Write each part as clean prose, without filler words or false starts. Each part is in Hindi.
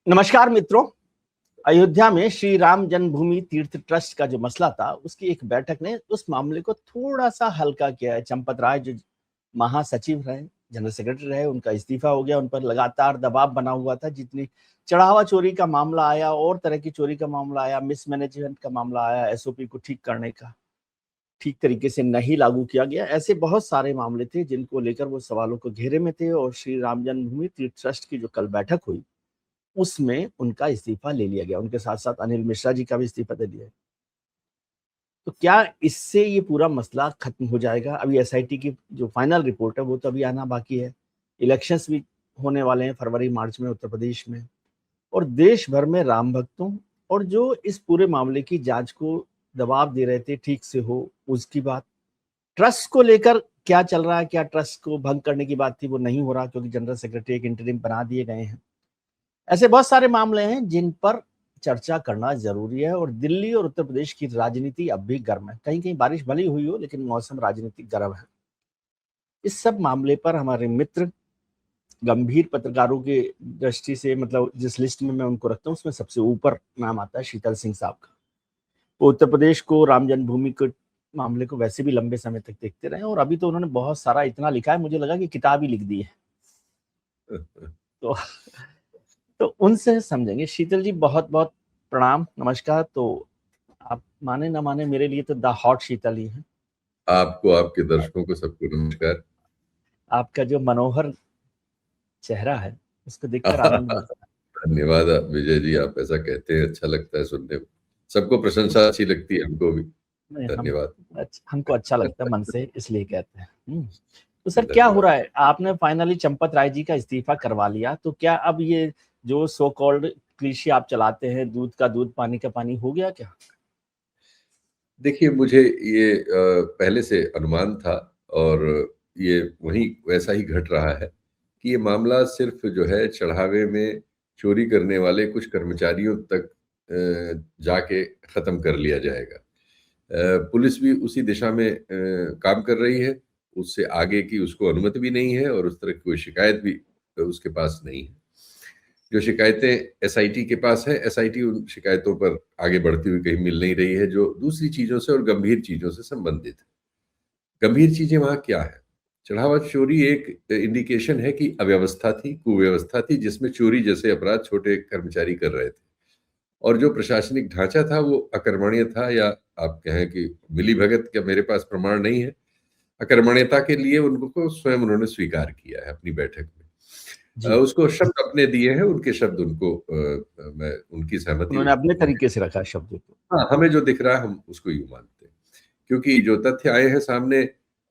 नमस्कार मित्रों। अयोध्या में श्री राम जन्मभूमि तीर्थ ट्रस्ट का जो मसला था, उसकी एक बैठक ने उस मामले को थोड़ा सा हल्का किया है। चंपत राय जो महासचिव रहे, जनरल सेक्रेटरी रहे, उनका इस्तीफा हो गया। उन पर लगातार दबाव बना हुआ था। जितनी चढ़ावा चोरी का मामला आया और तरह की चोरी का मामला आया, मिसमैनेजमेंट का मामला आया, एसओपी को ठीक करने का ठीक तरीके से नहीं लागू किया गया, ऐसे बहुत सारे मामले थे जिनको लेकर वो सवालों को घेरे में थे। और श्री राम जन्मभूमि तीर्थ ट्रस्ट की जो कल बैठक हुई, उसमें उनका इस्तीफा ले लिया गया। उनके साथ साथ अनिल मिश्रा जी का भी इस्तीफा दे दिया। तो क्या इससे ये पूरा मसला खत्म हो जाएगा? अभी एसआईटी की जो फाइनल रिपोर्ट है वो तो अभी आना बाकी है। इलेक्शंस भी होने वाले हैं फरवरी मार्च में उत्तर प्रदेश में, और देश भर में राम भक्तों और जो इस पूरे मामले की जांच को दबाव दे रहे थे ठीक से हो, उसकी बात। ट्रस्ट को लेकर क्या चल रहा है? क्या ट्रस्ट को भंग करने की बात थी, वो नहीं हो रहा क्योंकि जनरल सेक्रेटरी एक इंटरिम बना दिए गए हैं। ऐसे बहुत सारे मामले हैं जिन पर चर्चा करना जरूरी है। और दिल्ली और उत्तर प्रदेश की राजनीति अब भी गर्म है। कहीं कहीं बारिश भली हुई हो, लेकिन मौसम राजनीतिक गर्म है। इस सब मामले पर हमारे मित्र गंभीर पत्रकारों की दृष्टि से, मतलब जिस लिस्ट में मैं उनको रखता हूँ, उसमें सबसे ऊपर नाम आता है शीतल सिंह साहब का। वो उत्तर प्रदेश को, राम जन्मभूमि के मामले को वैसे भी लंबे समय तक देखते रहे, और अभी तो उन्होंने बहुत सारा इतना लिखा है, मुझे लगा कि किताब ही लिख दी है। तो तो उनसे समझेंगे। शीतल जी, बहुत बहुत प्रणाम, नमस्कार। तो आप माने ना माने, मेरे लिए तो द हॉट शीतल ही है। आपको, आपके दर्शकों को, सबको नमस्कार। आपका जो मनोहर चेहरा है, उसको देखकर आनंद मिलता है। धन्यवाद विजय जी, आप ऐसा कहते हैं, अच्छा लगता है सुनने में। सबको प्रशंसा अच्छी लगती है, हमको भी नहीं, धन्यवाद। हमको अच्छा लगता है मन से, इसलिए कहते हैं। तो सर, क्या हो धन्यवाद। रहा है? आपने फाइनली चंपत राय जी का इस्तीफा करवा लिया, तो क्या अब ये जो सो कॉल्ड क्लीशे आप चलाते हैं, दूध का दूध पानी का पानी, हो गया क्या? देखिए, मुझे ये पहले से अनुमान था, और ये वही वैसा ही घट रहा है कि ये मामला सिर्फ जो है चढ़ावे में चोरी करने वाले कुछ कर्मचारियों तक जाके खत्म कर लिया जाएगा। पुलिस भी उसी दिशा में काम कर रही है। उससे आगे की उसको अनुमति भी नहीं है, और उस तरह की कोई शिकायत भी उसके पास नहीं है। जो शिकायतें एसआईटी के पास है, एसआईटी उन शिकायतों पर आगे बढ़ती हुई कहीं मिल नहीं रही है, जो दूसरी चीजों से और गंभीर चीजों से संबंधित है। गंभीर चीजें वहां क्या है? चढ़ावा चोरी एक इंडिकेशन है कि अव्यवस्था थी, कुव्यवस्था थी, जिसमें चोरी जैसे अपराध छोटे कर्मचारी कर रहे थे, और जो प्रशासनिक ढांचा था वो अकर्मण्य था, या आप कहें कि मिलीभगत का मेरे पास प्रमाण नहीं है। अकर्मण्यता के लिए उनको स्वयं उन्होंने स्वीकार किया है अपनी बैठक में। जी, उसको शब्द अपने दिए हैं, उनके शब्द उनको मैं उनकी सहमति उन्होंने अपने होगी। तरीके से रखा शब्द को। हाँ, हमें जो दिख रहा है हम उसको यूं मानते हैं, क्योंकि जो तथ्य आए हैं सामने,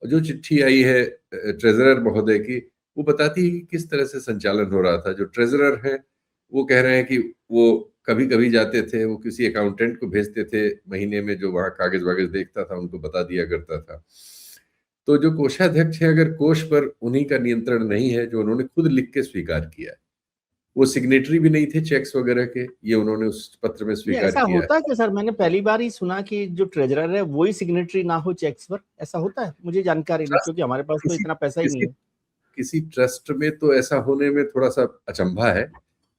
जो चिट्ठी आई है ट्रेजरर महोदय की, वो बताती है कि किस तरह से संचालन हो रहा था। जो ट्रेजरर है वो कह रहे हैं कि वो कभी कभी जाते थे, वो किसी अकाउंटेंट को भेजते थे महीने में, जो वहाँ कागज वागज देखता था उनको बता दिया करता था। तो जो कोषाध्यक्ष है, अगर कोष पर उन्हीं का नियंत्रण नहीं है, जो उन्होंने खुद लिख के स्वीकार किया है, वो सिग्नेटरी भी नहीं थे चेक्स वगैरह के, ये उन्होंने उस पत्र में ये स्वीकार ऐसा किया है। होता है कि सर, मैंने पहली बार ही सुना कि जो ट्रेजरर है वही सिग्नेटरी ना हो चेक्स पर? ऐसा होता है? मुझे जानकारी नहीं, ट्रस्ट क्योंकि हमारे पास तो किसी इतना पैसा ही नहीं किसी है। किसी ट्रस्ट में तो ऐसा होने में थोड़ा सा अचंभा है।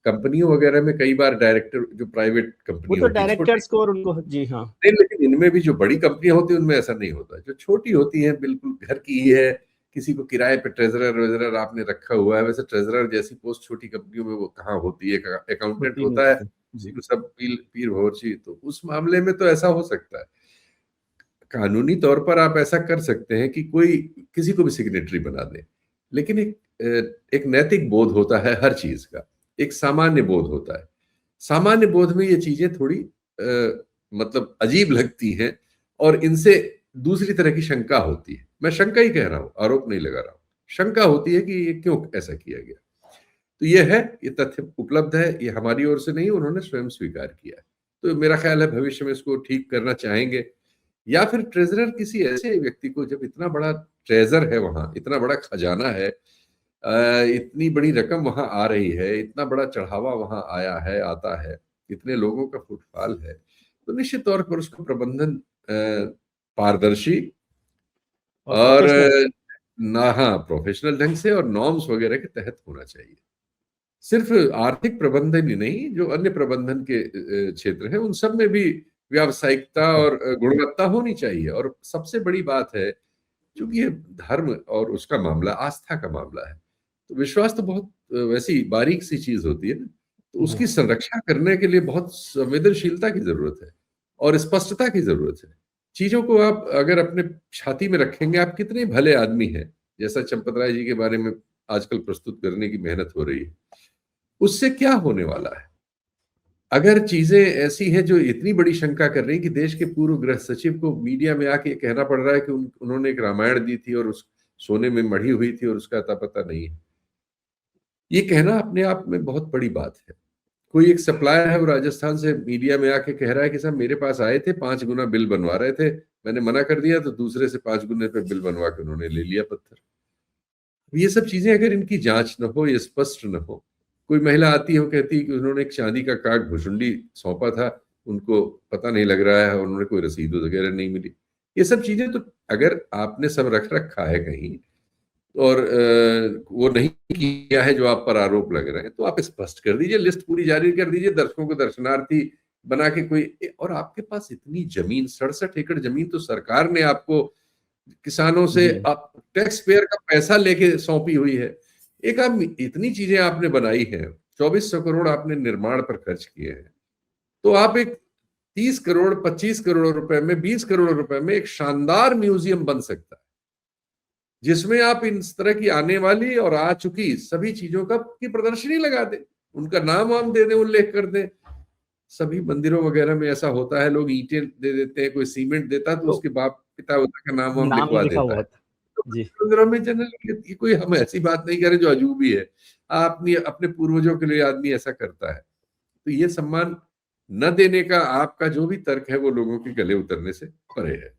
कंपनियों वगैरह में कई बार डायरेक्टर, जो प्राइवेट वो कंपनी तो होती है छोटी, डायरेक्टर्स को और उनको, जी हाँ। नहीं, लेकिन इनमें भी जो बड़ी कंपनियां होती हैं उनमें ऐसा नहीं होता। जो छोटी होती हैं, बिल्कुल घर की ही है, किसी को किराए पे ट्रेजरर वेजरर आपने रखा हुआ है। वैसे ट्रेजरर जैसी पोस्ट छोटी कंपनियों में वो कहाँ होती है? अकाउंटेंट होती नहीं होता है, होती। उसी जी। को सब पीर पीर भौची। तो उस मामले में तो ऐसा हो सकता है। कानूनी तौर पर आप ऐसा कर सकते हैं कि कोई किसी को भी सिग्नेटरी बना दे, लेकिन एक नैतिक बोध होता है हर चीज का, एक सामान्य बोध होता है। सामान्य बोध में ये चीजें थोड़ी मतलब अजीब लगती हैं, और इनसे दूसरी तरह की शंका होती है। मैं शंका ही कह रहा हूं, आरोप नहीं लगा रहा हूं। शंका होती है कि ये क्यों ऐसा किया गया। तो ये है, ये तथ्य उपलब्ध है, ये हमारी ओर से नहीं, उन्होंने स्वयं स्वीकार किया है। तो मेरा ख्याल है भविष्य में इसको ठीक करना चाहेंगे, या फिर ट्रेजरर किसी ऐसे व्यक्ति को, जब इतना बड़ा ट्रेजर है वहां, इतना बड़ा खजाना है, इतनी बड़ी रकम वहां आ रही है, इतना बड़ा चढ़ावा वहां आया है, आता है, इतने लोगों का फुटफॉल है, तो निश्चित तौर पर उसका प्रबंधन पारदर्शी और और प्रोफेशनल। ना, हाँ, प्रोफेशनल ढंग से और नॉर्म्स वगैरह के तहत होना चाहिए। सिर्फ आर्थिक प्रबंधन ही नहीं, जो अन्य प्रबंधन के क्षेत्र है उन सब में भी व्यावसायिकता और गुणवत्ता होनी चाहिए। और सबसे बड़ी बात है, क्योंकि ये धर्म और उसका मामला आस्था का मामला है, तो विश्वास तो बहुत वैसी बारीक सी चीज होती है ना, तो उसकी संरक्षा करने के लिए बहुत संवेदनशीलता की जरूरत है और स्पष्टता की जरूरत है। चीजों को आप अगर अपने छाती में रखेंगे, आप कितने भले आदमी हैं, जैसा चंपत राय जी के बारे में आजकल प्रस्तुत करने की मेहनत हो रही है, उससे क्या होने वाला है? अगर चीजें ऐसी हैं जो इतनी बड़ी शंका कर रही हैं कि देश के पूर्व गृह सचिव को मीडिया में आके कहना पड़ रहा है कि उन्होंने एक रामायण दी थी और उस सोने में मढ़ी हुई थी और उसका अता पता नहीं है। ये कहना अपने आप में बहुत बड़ी बात है। कोई एक सप्लायर है, वो राजस्थान से मीडिया में आके कह रहा है कि साहब मेरे पास आए थे, 5 गुना बिल बनवा रहे थे, मैंने मना कर दिया तो दूसरे से 5 गुने पे बिल बनवा के उन्होंने ले लिया पत्थर। ये सब चीजें अगर इनकी जांच न हो, ये स्पष्ट न हो, कोई महिला आती है वो कहती है कि उन्होंने एक चांदी का काग भुसुंडी सौंपा था, उनको पता नहीं लग रहा है और उन्होंने कोई रसीद वगैरह नहीं मिली। ये सब चीजें तो अगर आपने सब रख रखा है कहीं और वो नहीं किया है जो आप पर आरोप लग रहे हैं, तो आप स्पष्ट कर दीजिए, लिस्ट पूरी जारी कर दीजिए, दर्शकों को दर्शनार्थी बना के कोई। और आपके पास इतनी जमीन, 67 एकड़ जमीन तो सरकार ने आपको किसानों से आप टैक्स पेयर का पैसा लेके सौंपी हुई है। एक आप इतनी चीजें आपने बनाई हैं, 2400 करोड़ आपने निर्माण पर खर्च किए हैं, तो आप एक 30 करोड़ 25 करोड़ रुपए में, 20 करोड़ रुपए में एक शानदार म्यूजियम बन सकता है, जिसमें आप इन तरह की आने वाली और आ चुकी सभी चीजों का की प्रदर्शनी लगा दें, उनका नाम वाम दे दें, उल्लेख कर दें। सभी मंदिरों वगैरह में ऐसा होता है, लोग ईंटें दे देते हैं, कोई सीमेंट देता तो उसके बाप पिता का नाम वाम नाम लिखवा लिखा देता हुआ है। था जी। मंदिरों में जनरल कोई हम ऐसी बात नहीं करें जो अजूबी है, अपनी अपने पूर्वजों के लिए आदमी ऐसा करता है। तो ये सम्मान न देने का आपका जो भी तर्क है वो लोगों के गले उतरने से परे है।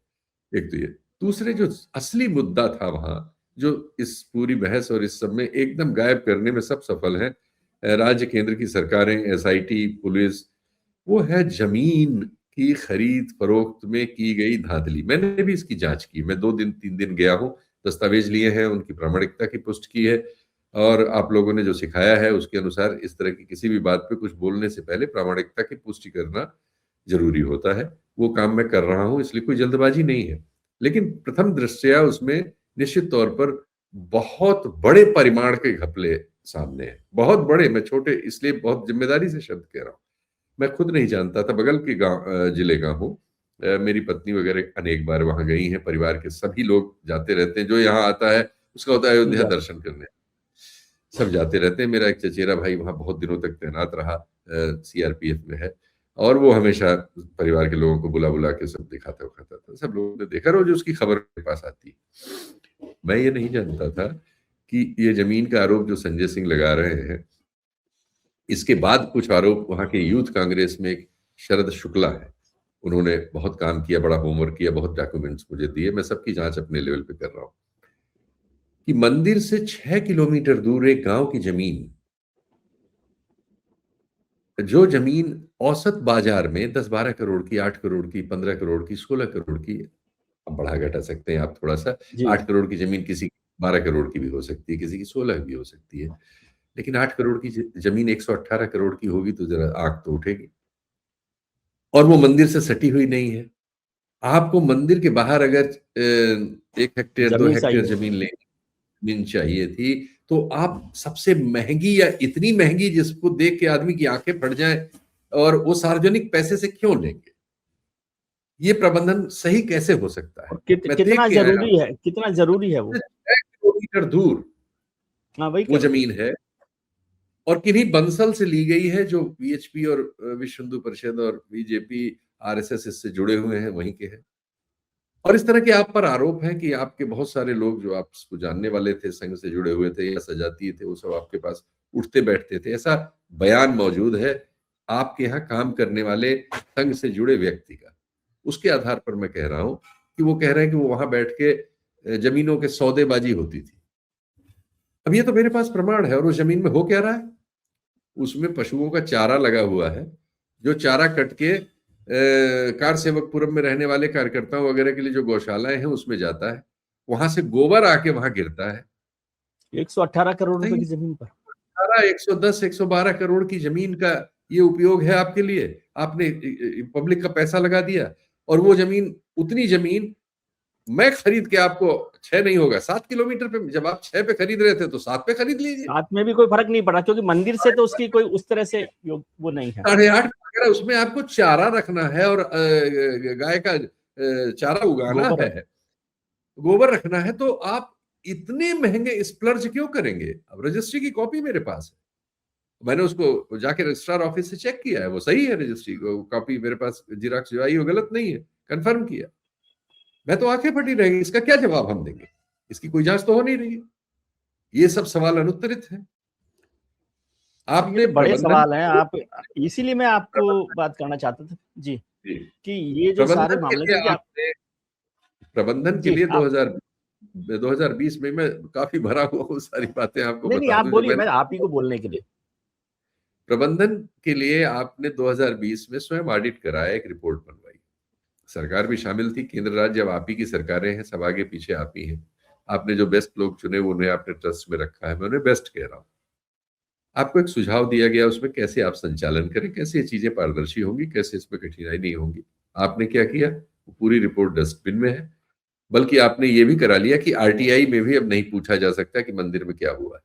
एक तो ये, दूसरे जो असली मुद्दा था वहां, जो इस पूरी बहस और इस सब में एकदम गायब करने में सब सफल हैं राज्य केंद्र की सरकारें, एसआईटी, पुलिस, वो है जमीन की खरीद फरोख्त में की गई धांधली। मैंने भी इसकी जांच की, मैं 2 दिन 3 दिन गया हूं, दस्तावेज लिए हैं, उनकी प्रामाणिकता की पुष्टि की है, और आप लोगों ने जो सिखाया है उसके अनुसार इस तरह की किसी भी बात पे कुछ बोलने से पहले प्रामाणिकता की पुष्टि करना जरूरी होता है। वो काम मैं कर रहा हूं, इसलिए कोई जल्दबाजी नहीं है। लेकिन प्रथम दृष्टया उसमें निश्चित तौर पर बहुत बड़े परिमाण के घपले सामने हैं, बहुत बड़े। मैं छोटे इसलिए बहुत जिम्मेदारी से शब्द कह रहा हूं, मैं खुद नहीं जानता था, बगल के गांव जिले का हूँ। मेरी पत्नी वगैरह अनेक बार वहां गई हैं, परिवार के सभी लोग जाते रहते हैं, जो यहाँ आता है उसका होता है अयोध्या दर्शन करने, सब जाते रहते हैं। मेरा एक चचेरा भाई वहां बहुत दिनों तक तैनात रहा, सीआरपीएफ में है, और वो हमेशा परिवार के लोगों को बुला बुला के सब दिखाता उखाता था, सब लोगों ने देखा, रोज उसकी खबर मेरे पास आती। मैं ये नहीं जानता था कि ये जमीन का आरोप जो संजय सिंह लगा रहे हैं, इसके बाद कुछ आरोप वहां के यूथ कांग्रेस में एक शरद शुक्ला है, उन्होंने बहुत काम किया, बड़ा होमवर्क किया, बहुत डॉक्यूमेंट्स मुझे दिए, मैं सबकी जांच अपने लेवल पे कर रहा हूं, कि मंदिर से 6 किलोमीटर दूर एक गांव की जमीन, जो जमीन औसत बाजार में 10-12 करोड़ की, 8 करोड़ की, 15 करोड़ की, 16 करोड़ की, अब बढ़ा घटा सकते हैं आप थोड़ा सा, 8 करोड़ की जमीन किसी 12 करोड़ की भी हो सकती है, किसी की 16 भी हो सकती है, लेकिन 8 करोड़ की जमीन 118 करोड़ की होगी तो जरा आंख तो उठेगी। और वो मंदिर से सटी हुई नहीं है। आपको मंदिर के बाहर अगर 1 हेक्टेयर 2 हेक्टेयर जमीन चाहिए थी, तो आप सबसे महंगी या इतनी महंगी जिसको देख के आदमी की आंखें फट जाए, और वो सार्वजनिक पैसे से क्यों लेंगे? ये प्रबंधन सही कैसे हो सकता है? मैं कितना देख के आया जरूरी है, कितना जरूरी है वो। 6 किलोमीटर दूर हाँ वही वो जमीन है, और किन्हीं बंसल से ली गई है, जो वीएचपी और विश्व हिंदू परिषद और बीजेपी आरएसएस इससे जुड़े हुए हैं, वहीं के हैं। और इस तरह के आप पर आरोप है कि आपके बहुत सारे लोग जो आपको जानने वाले थे, संघ से जुड़े हुए थे या सजातीय थे, वो सब आपके पास उठते बैठते थे, ऐसा बयान मौजूद है आपके यहाँ काम करने वाले संघ से जुड़े व्यक्ति का। उसके आधार पर मैं कह रहा हूं कि वो कह रहे हैं कि वो वहां बैठ के जमीनों के सौदेबाजी होती थी। अब ये तो मेरे पास प्रमाण है, और उस जमीन में हो क्या रहा है, उसमें पशुओं का चारा लगा हुआ है, जो चारा कट के कार सेवकपुरम में रहने वाले कार्यकर्ताओं वगैरह के लिए जो गौशालाएं हैं उसमें जाता है, वहां से गोबर आके वहां गिरता है। 118 करोड़ रुपए बताइए, की जमीन पर 118, 110, 112 करोड़ की जमीन का ये उपयोग है आपके लिए? आपने पब्लिक का पैसा लगा दिया, और वो जमीन, उतनी जमीन मैं खरीद के आपको 6 नहीं होगा 7 किलोमीटर पे, जब आप 6 पे खरीद रहे थे तो 7 पे खरीद लीजिए। साथ में भी कोई फर्क नहीं पड़ा, क्योंकि मंदिर से तो उसकी कोई उस तरह से वो नहीं है। 8.5 अगर उसमें आपको चारा रखना है और गाय का चारा उगाना गोबर है, गोबर रखना है, तो आप इतने महंगे स्प्लर्ज क्यों करेंगे? अब रजिस्ट्री की कॉपी मेरे पास है, मैंने उसको जाके रजिस्ट्रार ऑफिस से चेक किया है, वो सही है, रजिस्ट्री कॉपी मेरे पास जिराक्स जो आई वो गलत नहीं है, कंफर्म किया। मैं तो आंखें फटी रहेंगी, इसका क्या जवाब हम देंगे? इसकी कोई जांच तो हो नहीं रही है। ये सब सवाल अनुत्तरित है। आपने ये बड़े प्रबंधन, सवाल हैं, आप, इसीलिए मैं आपको बात करना चाहता था जी, जी, कि ये जो सारे प्रबंधन के मामले, लिए क्योंकि आप, आपने, प्रबंधन के जी लिए आप, 2020 में मैं काफी भरा हुआ हूँ, सारी बातें आपको नहीं नहीं बता आप दूं जो बोलिए, मैंने। मैं आप ही को बोलने के लिए। प्रबंधन के लिए आपने 2020 में स्वयं ऑडिट कराया, एक रिपोर्ट बनवाई, सरकार भी शामिल थी, केंद्र राज्य, अब आप ही की सरकारें हैं, सब आगे पीछे आप ही हैं। आपने जो बेस्ट लोग चुने वो उन्हें आपने ट्रस्ट में रखा है, मैं उन्हें बेस्ट कह रहा हूँ। आपको एक सुझाव दिया गया, उसमें कैसे आप संचालन करें, कैसे ये चीजें पारदर्शी होंगी, कैसे इसमें कठिनाई नहीं होगी। आपने क्या किया? वो पूरी रिपोर्ट डस्टबिन में है, बल्कि आपने ये भी करा लिया कि आरटीआई में भी अब नहीं पूछा जा सकता कि मंदिर में क्या हुआ है।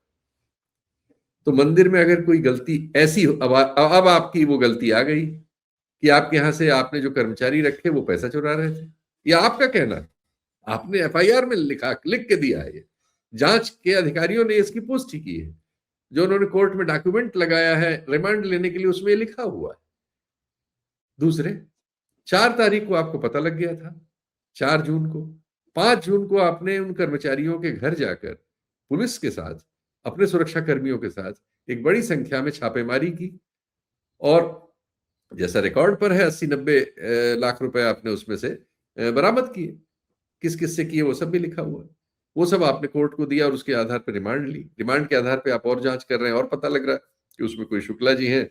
तो मंदिर में अगर कोई गलती ऐसी अब आपकी वो गलती आ गई कि आपके यहां से आपने जो कर्मचारी रखे वो पैसा चुरा रहे थे, या आपका कहना है, आपने एफआईआर में लिख के दिया है, ये जांच के अधिकारियों ने इसकी पुष्टि की है, जो उन्होंने कोर्ट में डॉक्यूमेंट लगाया है रिमांड लेने के लिए, उसमें लिखा हुआ है। दूसरे, 4 तारीख को आपको पता लग गया था, 4 जून को, 5 जून को आपने उन कर्मचारियों के घर जाकर पुलिस के साथ, अपने सुरक्षा कर्मियों के साथ एक बड़ी संख्या में छापेमारी की, और जैसा रिकॉर्ड पर है 80-90 लाख रुपए आपने उसमें से बरामद किए। किस किस से किए वो सब भी लिखा हुआ है। वो सब आपने कोर्ट को दिया और उसके आधार पर रिमांड ली। रिमांड के आधार पर आप और जांच कर रहे हैं, और पता लग रहा है कि उसमें कोई शुक्ला जी हैं,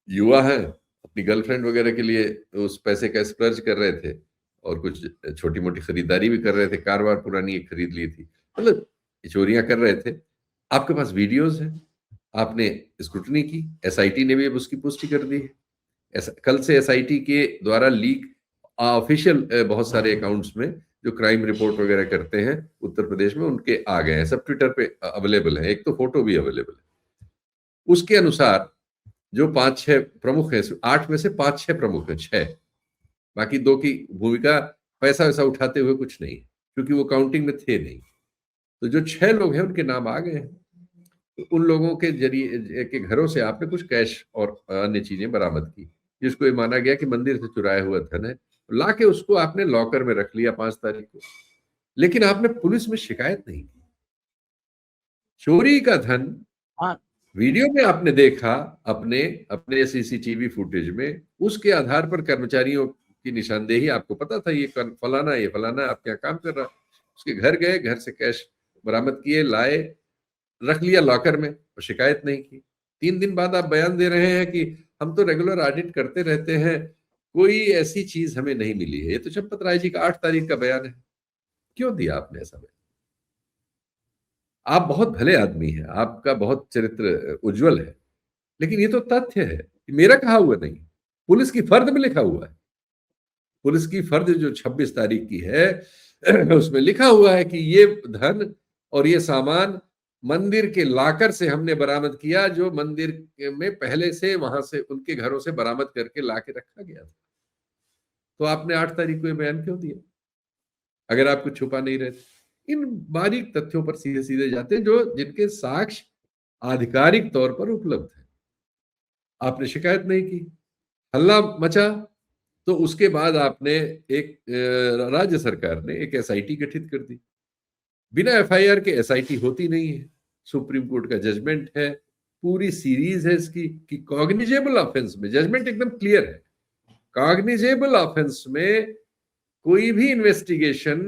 युवा हैं, अपनी गर्लफ्रेंड वगैरह के लिए उस पैसे का स्प्लर्ज कर रहे थे, और कुछ छोटी मोटी खरीदारी भी कर रहे थे, कार वार पुरानी एक खरीद ली थी, मतलब चोरियां कर रहे थे। आपके पास वीडियोज है, आपने स्क्रूटनी की, एसआईटी ने भी अब उसकी पुष्टि कर दी है। कल से एसआईटी के द्वारा लीक ऑफिशियल बहुत सारे अकाउंट्स में जो क्राइम रिपोर्ट वगैरह करते हैं उत्तर प्रदेश में, उनके आ गए हैं, सब ट्विटर पे अवेलेबल है, एक तो फोटो भी अवेलेबल है। उसके अनुसार जो 5-6 प्रमुख हैं, 8 में से 5-6 प्रमुख हैं, 6, बाकी 2 की भूमिका पैसा वैसा उठाते हुए कुछ नहीं, क्योंकि वो काउंटिंग में थे नहीं। तो जो 6 लोग हैं उनके नाम आ गए हैं। तो उन लोगों के जरिए के घरों से आपने कुछ कैश और अन्य चीजें बरामद की, जिसको ये माना गया कि मंदिर से चुराया हुआ धन है, लाके उसको आपने लॉकर में रख लिया 5 तारीख को। लेकिन आपने पुलिस में शिकायत नहीं की। चोरी का धन हाँ, वीडियो में आपने देखा, अपने अपने सीसीटीवी फुटेज में, उसके आधार पर कर्मचारियों की निशानदेही आपको पता था, ये फलाना, ये फलाना आपके यहाँ काम कर रहा। उसके घर गए, घर से कैश बरामद किए, लाए, रख लिया लॉकर में, और शिकायत नहीं की। 3 दिन बाद आप बयान दे रहे हैं कि हम तो रेगुलर ऑडिट करते रहते हैं, कोई ऐसी चीज हमें नहीं मिली है। ये तो चंपत राय जी का 8 तारीख का बयान है। क्यों दिया आपने ऐसा बयान? आप बहुत भले आदमी हैं, आपका बहुत चरित्र उज्जवल है, लेकिन ये तो तथ्य है कि मेरा कहा हुआ नहीं, पुलिस की फर्द में लिखा हुआ है। पुलिस की फर्द जो 26 तारीख की है उसमें लिखा हुआ है कि ये धन और ये सामान मंदिर के लाकर से हमने बरामद किया, जो मंदिर में पहले से वहां से उनके घरों से बरामद करके लाके रखा गया था। तो आपने 8 तारीख को ये बयान क्यों दिया, अगर आप कुछ छुपा नहीं रहे थे? इन बारीक तथ्यों पर सीधे सीधे जाते हैं, जो जिनके साक्ष्य आधिकारिक तौर पर उपलब्ध है। आपने शिकायत नहीं की, हल्ला मचा, तो उसके बाद आपने एक राज्य सरकार ने एक एसआईटी गठित कर दी। बिना एफआईआर के एसआईटी होती नहीं है, सुप्रीम कोर्ट का जजमेंट है, पूरी सीरीज है इसकी कि कॉग्निजेबल ऑफेंस में, जजमेंट एकदम क्लियर है, कॉग्निजेबल ऑफेंस में कोई भी इन्वेस्टिगेशन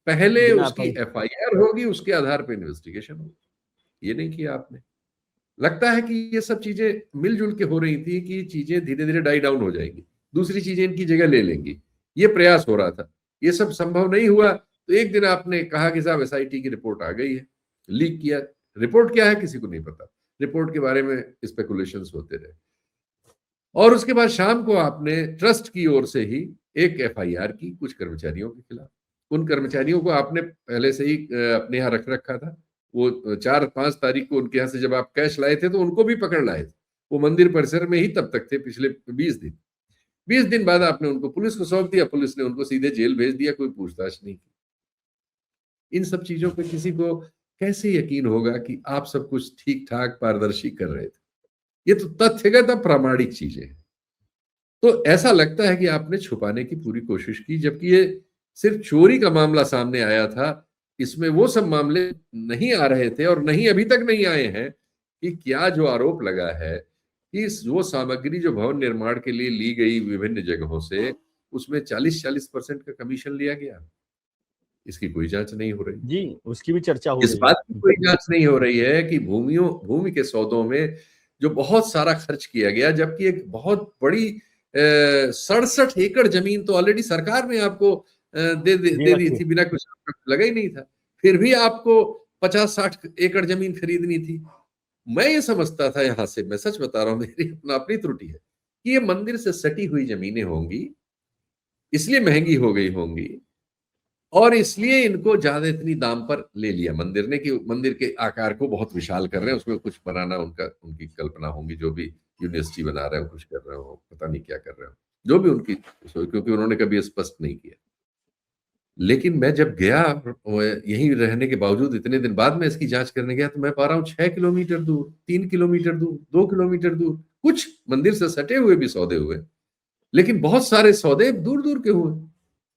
पहले बिना उसकी एफआईआर होगी, उसके आधार पर इन्वेस्टिगेशन होगी। ये नहीं किया आपने। लगता है कि ये सब चीजें मिलजुल के हो रही थी कि चीजें धीरे धीरे डाई डाउन हो जाएंगी, दूसरी चीजें इनकी जगह ले लेंगी, ये प्रयास हो रहा था। ये सब संभव नहीं हुआ, तो एक दिन आपने कहा कि साहब एसआईटी की रिपोर्ट आ गई है, लीक किया रिपोर्ट क्या है किसी को नहीं पता, रिपोर्ट के बारे में स्पेकुलेशंस होते रहे। और उसके बाद शाम को आपने ट्रस्ट की ओर से ही एक एफआईआर की कुछ कर्मचारियों के खिलाफ। उन कर्मचारियों को आपने पहले से ही अपने यहाँ रख रखा था। वो 4-5 तारीख को उनके यहाँ से जब आप कैश लाए थे तो उनको भी पकड़ लाए थे। वो मंदिर परिसर में ही तब तक थे पिछले 20 दिन। 20 दिन बाद आपने उनको पुलिस को सौंप दिया, पुलिस ने उनको सीधे जेल भेज दिया, कोई पूछताछ नहीं की। इन सब चीजों पे किसी को कैसे यकीन होगा कि आप सब कुछ ठीक ठाक पारदर्शी कर रहे थे? ये तो तथ्यगत प्रामाणिक चीजें हैं। तो ऐसा लगता है कि आपने छुपाने की पूरी कोशिश की, जबकि ये सिर्फ चोरी का मामला सामने आया था। इसमें वो सब मामले नहीं आ रहे थे और नहीं अभी तक नहीं आए हैं कि क्या जो आरोप लगा है कि वो सामग्री जो भवन निर्माण के लिए ली गई विभिन्न जगहों से, उसमें 40-40% का कमीशन लिया गया। इसकी कोई जांच नहीं हो रही। जी, उसकी भी चर्चा हो इस रही है। बात की कोई जांच नहीं हो रही है कि भूमि के सौदों में जो बहुत सारा खर्च किया गया, जबकि एक बहुत बड़ी 67 एकड़ जमीन तो ऑलरेडी सरकार ने आपको दे दी थी, बिना कुछ लगा ही नहीं था। फिर भी आपको 50-60 एकड़ जमीन खरीदनी थी। मैं ये समझता था, यहां से मैं सच बता रहा हूं, मेरी अपनी त्रुटि है कि ये मंदिर से सटी हुई जमीनें होंगी, इसलिए महंगी हो गई होंगी और इसलिए इनको ज्यादा इतनी दाम पर ले लिया मंदिर ने कि मंदिर के आकार को बहुत विशाल कर रहे हैं, उसमें कुछ बनाना उनकी कल्पना होंगी, जो भी यूनिवर्सिटी बना रहे हो, कुछ कर रहे हो, पता नहीं क्या कर रहे हो, जो भी उनकी, क्योंकि उन्होंने कभी स्पष्ट नहीं किया। लेकिन मैं जब गया यहीं रहने के बावजूद, इतने दिन बाद मैं इसकी जांच करने गया, तो मैं पा रहा हूँ 6 किलोमीटर दूर, 3 किलोमीटर दूर, 2 किलोमीटर दूर कुछ मंदिर से सटे हुए भी सौदे हुए, लेकिन बहुत सारे सौदे दूर दूर के हुए।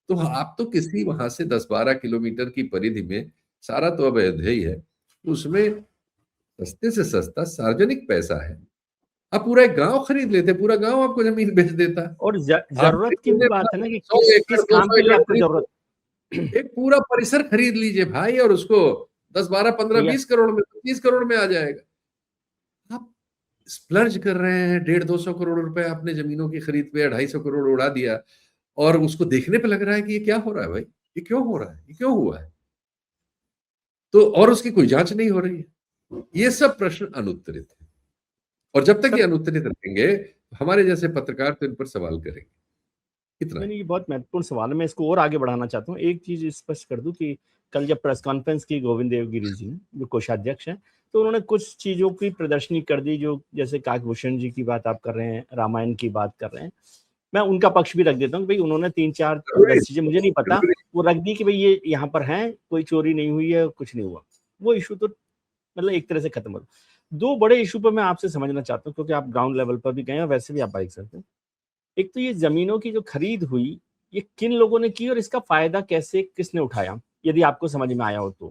तो आप तो किसी वहां से 10-12 किलोमीटर की परिधि में, सारा तो अवैध ही है, तो उसमें सस्ते से सस्ता सार्वजनिक पैसा है, आप पूरा एक गांव खरीद लेते, पूरा गांव आपको जमीन बेच देता। और आप जरूरत की भी बात है ना कि 100 एकड़ किस काम 200 के लिए एकड़ आपको खरीद, जरूरत। एक पूरा परिसर खरीद लीजिए भाई, और उसको 10, 12, 15, भैया 20 करोड़ में, 30 करोड़ में आ जाएगा। आप स्प्लर्ज कर रहे हैं, 150-200 करोड़ रुपए आपने जमीनों की खरीद पे 250 करोड़ उड़ा दिया, और उसको देखने पे लग रहा है कि ये क्या हो रहा है भाई, ये क्यों हो रहा है, ये क्यों हुआ है? तो और उसकी कोई जांच नहीं हो रही है। ये सब प्रश्न अनुत्तरित है, और जब तक ये सर, अनुत्तरित रहेंगे, हमारे जैसे पत्रकार तो इन पर सवाल करेंगे। इतना नहीं है। नहीं, ये बहुत महत्वपूर्ण सवाल है। मैं इसको और आगे बढ़ाना चाहता हूँ। एक चीज स्पष्ट कर दूं कि कल जब प्रेस कॉन्फ्रेंस की गोविंद देवगिरी जी ने, जो कोषाध्यक्ष हैं, तो उन्होंने कुछ चीजों की प्रदर्शनी कर दी, जो जैसे काकभूषण जी की बात आप कर रहे हैं, रामायण की बात कर रहे हैं। मैं उनका पक्ष भी रख देता हूँ कि भाई उन्होंने 3-4-10 चीजें, मुझे नहीं पता, जरूरी। वो रख दी कि भाई ये यहाँ पर है, कोई चोरी नहीं हुई है, कुछ नहीं हुआ। वो इशू तो मतलब एक तरह से खत्म हो। दो बड़े इशू पर मैं आपसे समझना चाहता हूँ, क्योंकि आप ग्राउंड लेवल पर भी गए हैं, वैसे भी आप बाइक सकते हैं। एक तो ये जमीनों की जो खरीद हुई, ये किन लोगों ने की और इसका फायदा कैसे किसने उठाया, यदि आपको समझ में आया हो तो।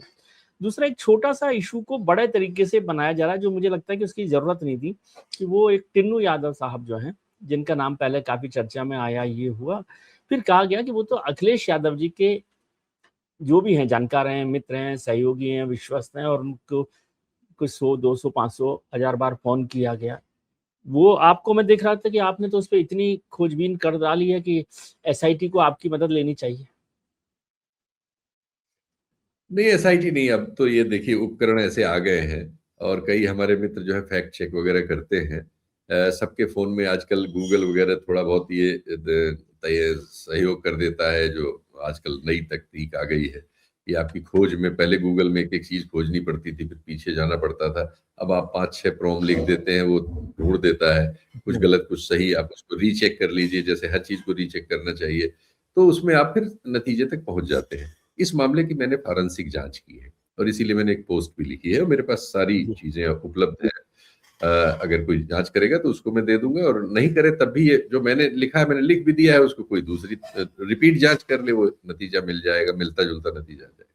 दूसरा, एक छोटा सा इशू को बड़े तरीके से बनाया जा रहा है, जो मुझे लगता है कि उसकी जरूरत नहीं थी, कि वो एक टिन्नू यादव साहब जो हैं, जिनका नाम पहले काफी चर्चा में आया, ये हुआ, फिर कहा गया कि वो तो अखिलेश यादव जी के जो भी हैं, जानकार हैं, मित्र हैं, सहयोगी हैं, विश्वस्त हैं, और उनको कुछ 100, 200, 500, 1000 बार फोन किया गया। वो आपको मैं देख रहा था कि आपने तो उस पर इतनी खोजबीन कर डाली है कि एसआईटी को आपकी मदद लेनी चाहिए। नहीं, एसआईटी नहीं, अब तो ये देखिए उपकरण ऐसे आ गए हैं, और कई हमारे मित्र जो है फैक्ट चेक वगैरह करते हैं। सबके फोन में आजकल गूगल वगैरह थोड़ा बहुत ये सहयोग कर देता है, जो आजकल नई तकनीक आ गई है कि आपकी खोज में पहले गूगल में एक एक चीज खोजनी पड़ती थी, फिर पीछे जाना पड़ता था। अब आप 5-6 प्रॉम्प्ट लिख देते हैं, वो ढूंढ देता है, कुछ गलत कुछ सही, आप उसको रीचेक कर लीजिए, जैसे हर चीज को रीचेक करना चाहिए, तो उसमें आप फिर नतीजे तक पहुंच जाते हैं। इस मामले की मैंने फॉरेंसिक जांच की है, और इसीलिए मैंने एक पोस्ट भी लिखी है, और मेरे पास सारी जी चीजें उपलब्ध है। अगर कोई जांच करेगा तो उसको मैं दे दूंगा, और नहीं करे तब भी ये जो मैंने लिखा है, मैंने लिख भी दिया है, उसको कोई दूसरी रिपीट जांच कर ले, वो नतीजा मिल जाएगा, मिलता जुलता नतीजा आ जाएगा।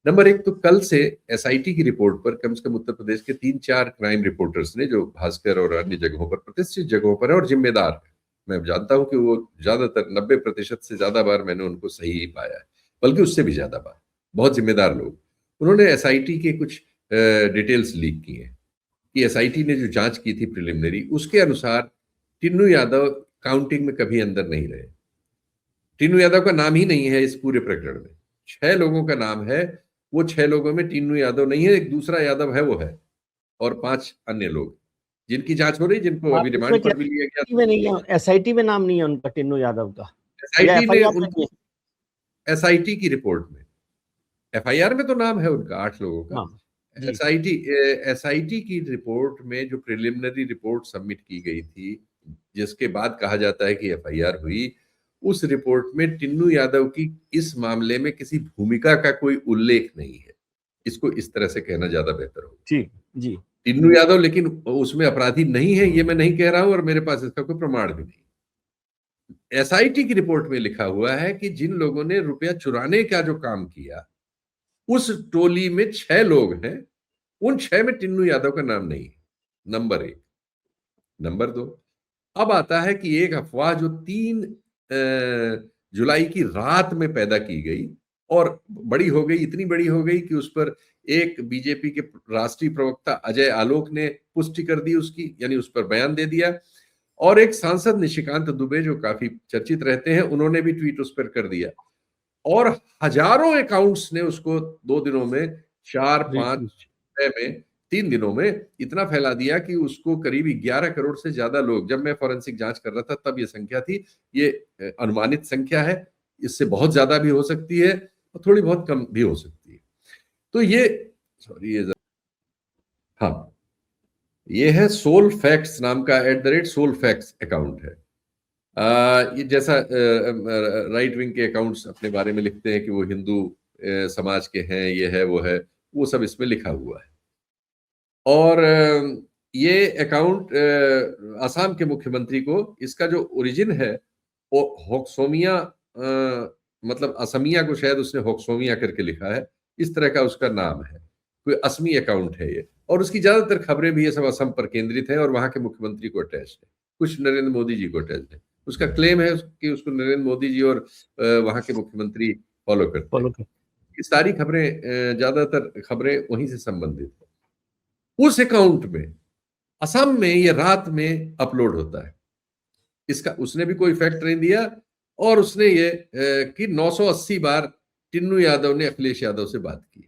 नंबर एक, तो कल से एसआईटी की रिपोर्ट पर कम से कम उत्तर प्रदेश के 3-4 क्राइम रिपोर्टर्स ने, जो भास्कर और अन्य जगहों पर, प्रतिष्ठित जगहों पर है और जिम्मेदार है, मैं जानता हूं कि वो ज्यादातर 90% से ज्यादा बार मैंने उनको सही ही पाया है, बल्कि उससे भी ज्यादा बार, बहुत जिम्मेदार लोग, उन्होंने एसआईटी के कुछ डिटेल्स लीक की हैं कि एसआईटी ने जो जांच की थी प्रिलिमिनरी, उसके अनुसार टिन्नू यादव काउंटिंग में कभी अंदर नहीं रहे। टिन्नू यादव का नाम ही नहीं है इस पूरे प्रकरण में। 6 लोगों का नाम है वो 6 लोगों में टीनू यादव नहीं है, एक दूसरा यादव है वो है, और 5 अन्य लोग जिनकी जांच हो रही, जिनको हाँ, अभी उसमें रिमांड क्या पर भी लिया गया। SIT में नहीं है, SIT में नाम नहीं है उनका, टिन्नू यादव का, या एसआईटी ने FIR में उनको, नहीं एसआईटी की रिपोर्ट में, एफआईआर में तो नाम है उनका 8 लोगों है? का। हाँ जी। एसआईटी एसआईटी की रिपोर्ट में जो प्रिलिमिनरी रिपोर्ट सबमिट की गई थी, जिसके बाद कहा जाता है कि एफआईआर हुई, उस रिपोर्ट में टिन्नू यादव की इस मामले में किसी भूमिका का कोई उल्लेख नहीं है। इसको इस तरह से कहना ज्यादा बेहतर होगा। जी जी। टिन्नू यादव लेकिन उसमें अपराधी नहीं है, ये मैं नहीं कह रहा हूं, और मेरे पास इसका कोई प्रमाण भी नहीं। एसआईटी की रिपोर्ट में लिखा हुआ है कि जिन लोगों ने रुपया चुराने का जो काम किया, उस टोली में 6 लोग हैं, उन 6 में टिन्नू यादव का नाम नहीं है। नंबर 1। नंबर 2, अब आता है कि एक अफवाह जो 3 जुलाई की रात में पैदा की गई और बड़ी हो गई, इतनी बड़ी हो गई कि उस पर एक बीजेपी के राष्ट्रीय प्रवक्ता अजय आलोक ने पुष्टि कर दी उसकी, यानी उस पर बयान दे दिया, और एक सांसद निशिकांत दुबे जो काफी चर्चित रहते हैं, उन्होंने भी ट्वीट उस पर कर दिया, और हजारों अकाउंट्स ने उसको 2 दिनों में, 4, 5, 6 में, 3 दिनों में इतना फैला दिया कि उसको करीब 11 करोड़ से ज्यादा लोग, जब मैं फॉरेंसिक जांच कर रहा था तब ये संख्या थी, ये अनुमानित संख्या है, इससे बहुत ज्यादा भी हो सकती है और थोड़ी बहुत कम भी हो सकती है। तो ये, सॉरी, ये हाँ, ये है सोल फैक्ट्स नाम का @सोल फैक्ट्स अकाउंट है। ये जैसा राइट विंग के अकाउंट्स अपने बारे में लिखते हैं कि वो हिंदू समाज के हैं, ये है वो है, वो सब इसमें लिखा हुआ है। और ये अकाउंट असम के मुख्यमंत्री को, इसका जो ओरिजिन है वो होक्सोमिया, मतलब असमिया को शायद उसने होक्सोमिया करके लिखा है, इस तरह का उसका नाम है, कोई असमी अकाउंट है ये, और उसकी ज्यादातर खबरें भी ये सब असम पर केंद्रित है और वहां के मुख्यमंत्री को अटैच है, कुछ नरेंद्र मोदी जी को अटैच है। उसका क्लेम है कि उसको नरेंद्र मोदी जी और वहां के मुख्यमंत्री फॉलो करते हैं। फॉलो कर। ये सारी खबरें, ज्यादातर खबरें वहीं से संबंधित है। उस अकाउंट में असम में ये रात में अपलोड होता है, इसका उसने भी कोई फैक्ट नहीं दिया, और उसने ये कि 980 बार टिन्नू यादव ने अखिलेश यादव से बात की।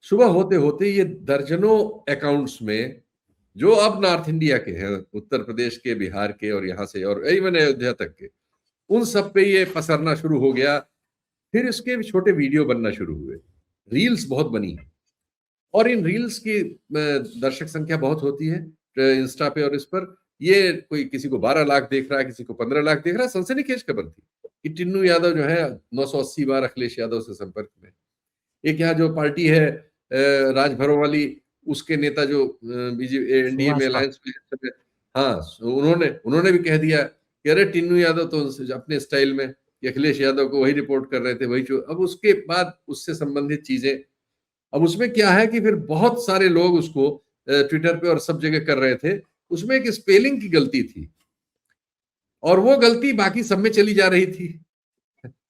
सुबह होते होते ये दर्जनों अकाउंट्स में, जो अब नॉर्थ इंडिया के हैं, उत्तर प्रदेश के, बिहार के, और यहां से और इवन अयोध्या तक के, उन सब पे ये पसरना शुरू हो गया। फिर इसके भी छोटे वीडियो बनना शुरू हुए, रील्स बहुत बनी, और इन रील्स की दर्शक संख्या बहुत होती है इंस्टा पे और इस पर। ये कोई किसी को 12 लाख देख रहा है, किसी को 15 लाख देख रहा है। सनसनीखेज खबर थी कि टिन्नू यादव जो है 980 बार अखिलेश यादव से संपर्क में। एक यहाँ जो पार्टी है राजभरों वाली, उसके नेता जो बीजेपी एनडीए में सुभाष अलायंस में, हाँ, उन्होंने उन्होंने भी कह दिया कि अरे टिन्नू यादव तो अपने स्टाइल में कि अखिलेश यादव को वही रिपोर्ट कर रहे थे, वही जो। अब उसके बाद उससे संबंधित चीजें, अब उसमें क्या है कि फिर बहुत सारे लोग उसको ट्विटर पे और सब जगह कर रहे थे। उसमें एक स्पेलिंग की गलती थी, और वो गलती बाकी सब में चली जा रही थी।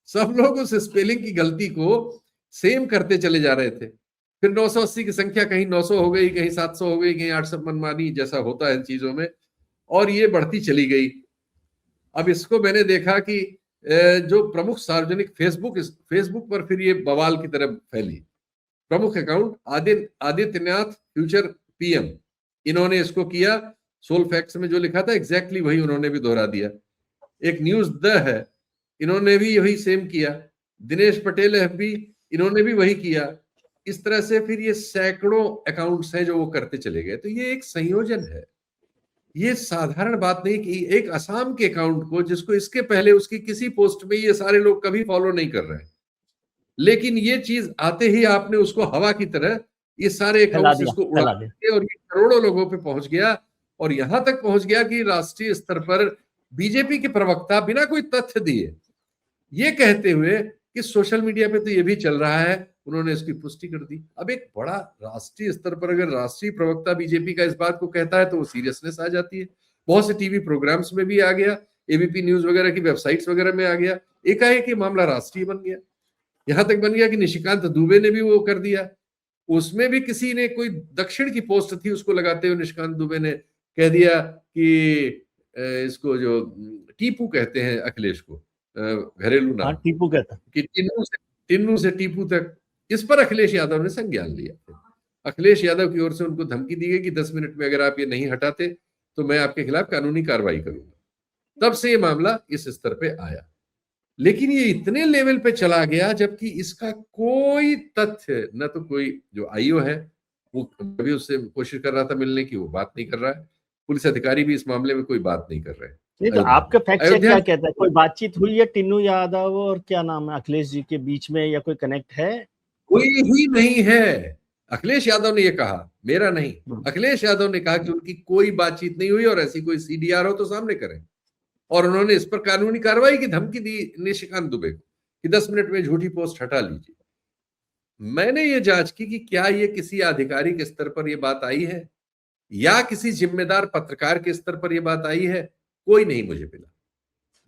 सब लोग उस स्पेलिंग की गलती को सेम करते चले जा रहे थे। फिर 980 की संख्या कहीं 900 हो गई, कहीं 700 हो गई, कहीं 800, मनमानी जैसा होता है इन चीजों में, और ये बढ़ती चली गई। अब इसको मैंने देखा कि जो प्रमुख सार्वजनिक फेसबुक पर फिर ये बवाल की तरह फैली। प्रमुख अकाउंट आदित्यनाथ फ्यूचर पीएम, इन्होंने इसको किया। सोल फैक्ट्स में जो लिखा था एग्जैक्टली वही उन्होंने भी दोहरा दिया। एक न्यूज द है, इन्होंने भी यही सेम किया। दिनेश पटेल एफबी, इन्होंने भी वही किया। इस तरह से फिर ये सैकड़ों अकाउंट्स हैं जो वो करते चले गए। तो ये एक संयोजन है, ये साधारण बात नहीं कि एक असम के अकाउंट को, जिसको इसके पहले उसकी किसी पोस्ट में ये सारे लोग कभी फॉलो नहीं कर रहे हैं, लेकिन ये चीज आते ही आपने उसको हवा की तरह ये सारे फैला अकाउंट्स दिया, इसको उड़ा फैला दिया। दिए, और ये करोड़ों लोगों पे पहुंच गया। और यहां तक पहुंच गया कि राष्ट्रीय स्तर पर बीजेपी के प्रवक्ता बिना कोई तथ्य दिए, ये कहते हुए कि सोशल मीडिया पे तो ये भी चल रहा है, उन्होंने इसकी पुष्टि कर दी। अब एक बड़ा राष्ट्रीय स्तर पर अगर राष्ट्रीय प्रवक्ता बीजेपी का इस बात को कहता है तो वो सीरियसनेस आ जाती है। बहुत से टीवी प्रोग्राम्स में भी आ गया, एबीपी न्यूज वगैरह की वेबसाइट्स वगैरह में आ गया, एकाएक ये मामला राष्ट्रीय बन गया। यहां तक बन गया कि निशिकांत दुबे ने भी वो कर दिया। उसमें भी किसी ने, कोई दक्षिण की पोस्ट थी, उसको लगाते हुए निशिकांत दुबे ने कह दिया कि इसको जो टीपू कहते हैं अखिलेश को, घरेलू हाँ, नाम, टीपू कहता। कि टिन्नू से टीपू तक इस पर अखिलेश यादव ने संज्ञान लिया। अखिलेश यादव की ओर से उनको धमकी दी गई कि 10 मिनट में अगर आप ये नहीं हटाते तो मैं आपके खिलाफ कानूनी कार्रवाई करूंगा। तब से ये मामला इस स्तर पे आया, लेकिन ये इतने लेवल पे चला गया जबकि इसका कोई तथ्य न तो कोई जो आईओ है वो कभी उससे कोशिश कर रहा था मिलने की, वो बात नहीं कर रहा है। पुलिस अधिकारी भी इस मामले में कोई बात नहीं कर रहे हैं। नहीं तो अयोध्या आपका फैक्ट चेक अयोध्या क्या कहता है? कोई बातचीत हुई है टिन्नू यादव और क्या नाम है अखिलेश जी के बीच में, या कोई कनेक्ट है? कोई ही नहीं है। अखिलेश यादव ने ये कहा, मेरा नहीं, अखिलेश यादव ने कहा कि उनकी कोई बातचीत नहीं हुई और ऐसी कोई सीडीआर हो तो सामने करें। और उन्होंने इस पर कानूनी कार्रवाई की धमकी दी निशिकांत दुबे को कि 10 मिनट में झूठी पोस्ट हटा लीजिए। मैंने ये जांच की कि क्या ये किसी आधिकारिक स्तर पर ये बात आई है या किसी जिम्मेदार पत्रकार के स्तर पर ये बात आई है, कोई नहीं मुझे मिला।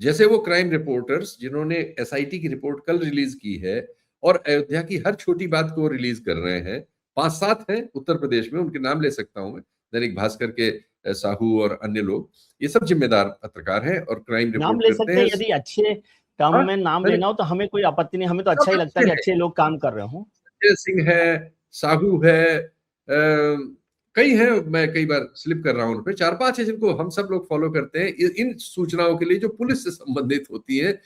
जैसे वो क्राइम रिपोर्टर्स जिन्होंने एसआईटी की रिपोर्ट कल रिलीज की है और अयोध्या की हर छोटी बात को रिलीज कर रहे हैं, 5-7 हैं उत्तर प्रदेश में, उनके नाम ले सकता हूं मैं, दैनिक भास्कर के साहू और अन्य लोग, ये सब जिम्मेदार पत्रकार हैं और क्राइम नाम रिपोर्ट ले करते सकते हैं, हैं। यदि अच्छे टर्म हाँ, में नाम दैनिक लेना हो तो हमें कोई आपत्ति नहीं, हमें तो अच्छा सब ही लगता है अच्छे कि हैं, अच्छे लोग काम कर रहे हों। संजय सिंह है, साहू है, कई हैं, मैं कई बार स्लिप कर रहा हूं उन पे, 4-5 है जिनको हम सब लोग फॉलो करते हैं इन सूचनाओं के लिए जो पुलिस से संबंधित होती है।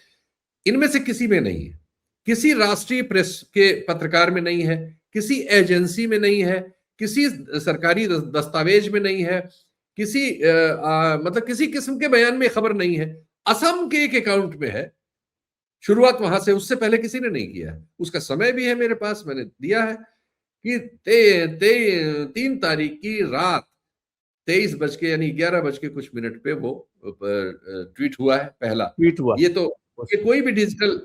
इनमें से किसी में नहीं है, किसी राष्ट्रीय प्रेस के पत्रकार में नहीं है, किसी एजेंसी में नहीं है, किसी सरकारी दस्तावेज में नहीं है, किसी मतलब किसी किस्म के बयान में खबर नहीं है। असम के एक अकाउंट में है, शुरुआत वहां से, उससे पहले किसी ने नहीं किया है। उसका समय भी है मेरे पास, मैंने दिया है कि 3 तारीख की रात 23 बज के यानी 11 बज के कुछ मिनट पे वो ट्वीट हुआ है पहला। ट्वीट हुआ। ये तो ये कोई भी डिजिटल